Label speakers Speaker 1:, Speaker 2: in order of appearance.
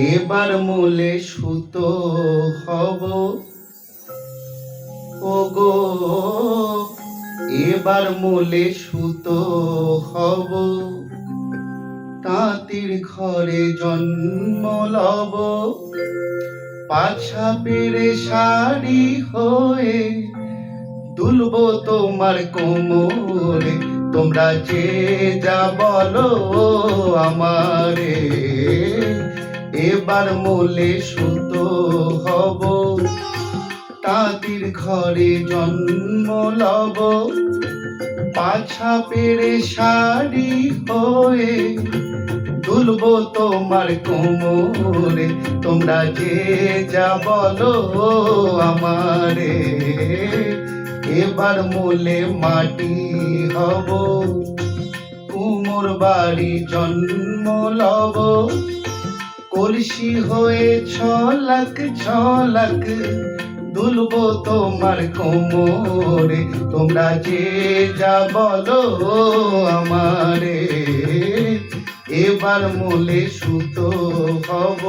Speaker 1: এবার মূলে সুতো হব ওগো, এবার মূলে সুতো হব, তাঁতির ঘরে জন্ম লব, পাছা পেরে শাড়ি হয়ে দুলব তোমার কোমরে। তোমরা যে যা বলো আমারে, এবার মূলে সুতো হব, তাঁতির ঘরে জন্ম লব, পাছা পেরে শাড়ি হয়ে দুলব তোমার কোমরে। তোমরা যে যা বলো আমারে, এবার মূলে মাটি হব, কুমোর বাড়ি জন্ম লব, কলসি হয়ে ছলাক ছলাক দুলব তোমার কোমরে। তোমরা যে যা বলো আমারে, এবার মূলে সুতো হব।